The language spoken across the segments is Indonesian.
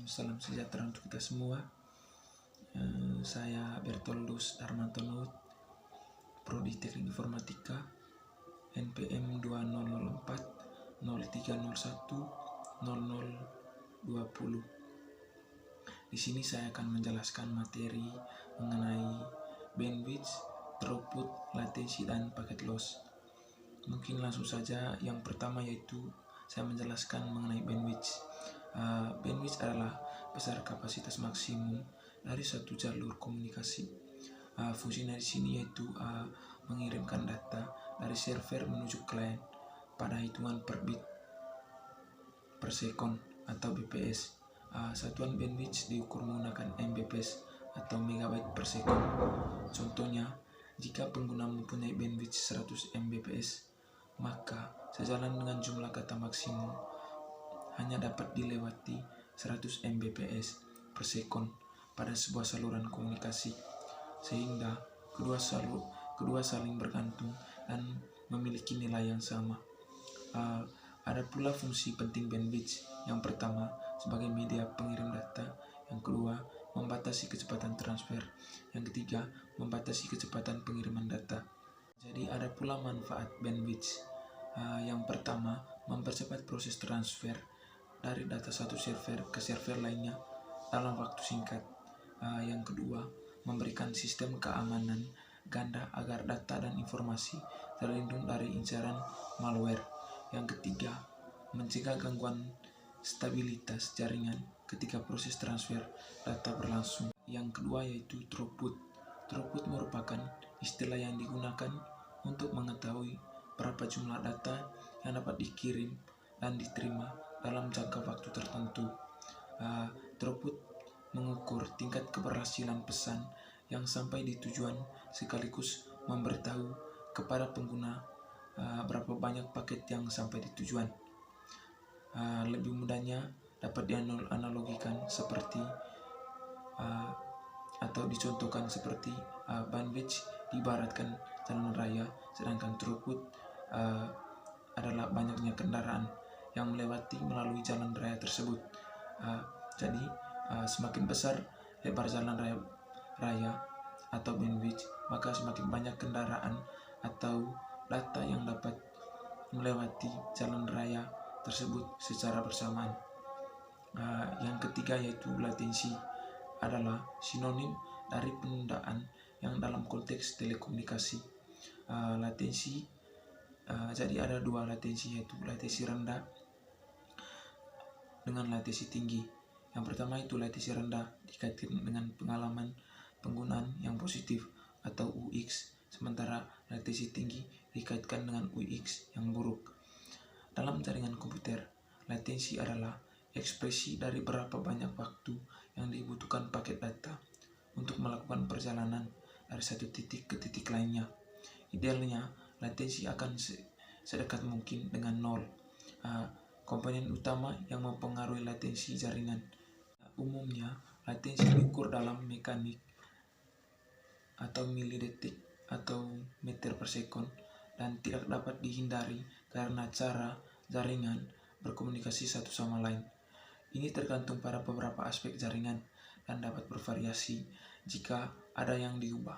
Salam sejahtera untuk kita semua. Saya Bertoldus Darmanto Nuut, Prodi Teknik Informatika, NPM 2004 0301 0020. Di sini saya akan menjelaskan materi mengenai bandwidth, throughput, latensi, dan packet loss. Mungkin langsung saja. Yang pertama yaitu saya menjelaskan mengenai bandwidth. Bandwidth adalah besar kapasitas maksimum dari satu jalur komunikasi. Fungsinya di sini yaitu mengirimkan data dari server menuju klien pada hitungan per bit per sekon atau bps. Satuan bandwidth diukur menggunakan Mbps atau megabyte per sekon. Contohnya, jika pengguna mempunyai bandwidth 100 Mbps, maka sejalan dengan jumlah kata maksimum hanya dapat dilewati 100 Mbps per sekon pada sebuah saluran komunikasi, sehingga kedua saling bergantung dan memiliki nilai yang sama. Ada pula fungsi penting bandwidth. Yang pertama, sebagai media pengirim data. Yang kedua, membatasi kecepatan transfer. Yang ketiga, membatasi kecepatan pengiriman data. Jadi ada pula manfaat bandwidth. Yang pertama, mempercepat proses transfer dari data satu server ke server lainnya dalam waktu singkat. Yang kedua, memberikan sistem keamanan ganda agar data dan informasi terlindung dari incaran malware. Yang ketiga, mencegah gangguan stabilitas jaringan ketika proses transfer data berlangsung. Yang kedua yaitu throughput. Throughput merupakan istilah yang digunakan untuk mengetahui berapa jumlah data yang dapat dikirim dan diterima dalam jangka waktu tertentu. Throughput mengukur tingkat keberhasilan pesan yang sampai di tujuan, sekaligus memberitahu kepada pengguna berapa banyak paket yang sampai di tujuan. Lebih mudahnya dapat dianalogikan seperti atau dicontohkan seperti bandwidth diibaratkan jalan raya, sedangkan throughput adalah banyaknya kendaraan yang melewati melalui jalan raya tersebut. Jadi semakin besar lebar jalan raya atau bandwidth, maka semakin banyak kendaraan atau data yang dapat melewati jalan raya tersebut secara bersamaan. Yang ketiga yaitu latensi, adalah sinonim dari penundaan yang dalam konteks telekomunikasi. Latensi, jadi ada dua latensi, yaitu latensi rendah dengan latensi tinggi. Yang pertama itu latensi rendah dikaitkan dengan pengalaman penggunaan yang positif atau UX, sementara latensi tinggi dikaitkan dengan UX yang buruk. Dalam jaringan komputer, latensi adalah ekspresi dari berapa banyak waktu yang dibutuhkan paket data untuk melakukan perjalanan dari satu titik ke titik lainnya. Idealnya, latensi akan sedekat mungkin dengan nol. Komponen utama yang mempengaruhi latensi jaringan. Umumnya, latensi diukur dalam mekanik atau milidetik atau meter per sekon dan tidak dapat dihindari karena cara jaringan berkomunikasi satu sama lain. Ini tergantung pada beberapa aspek jaringan dan dapat bervariasi jika ada yang diubah.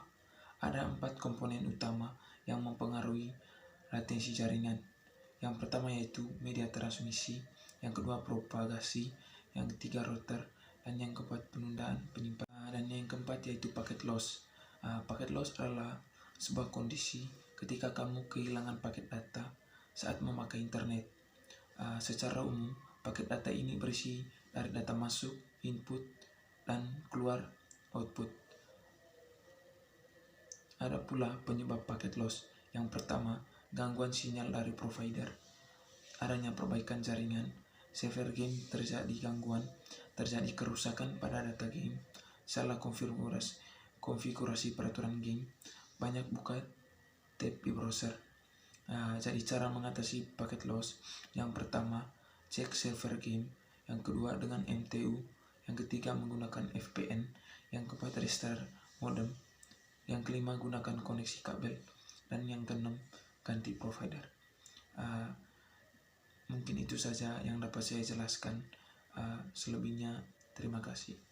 Ada 4 komponen utama yang mempengaruhi latensi jaringan. Yang pertama yaitu media transmisi, yang kedua propagasi, yang ketiga router, dan yang keempat penundaan penyimpanan, dan yang keempat yaitu packet loss. Packet loss adalah sebuah kondisi ketika kamu kehilangan paket data saat memakai internet. Secara umum, paket data ini berisi dari data masuk, input, dan keluar, output. Ada pula penyebab packet loss. Yang pertama, gangguan sinyal dari provider. Adanya perbaikan jaringan, server game terjadi gangguan, terjadi kerusakan pada data game, salah konfigurasi peraturan game, banyak buka tab di browser. Jadi cara mengatasi packet loss, yang pertama cek server game, yang kedua dengan MTU, yang ketiga menggunakan VPN, yang keempat restart modem, yang kelima gunakan koneksi kabel, dan yang keenam ganti provider. Mungkin itu saja yang dapat saya jelaskan. Selebihnya Terima kasih.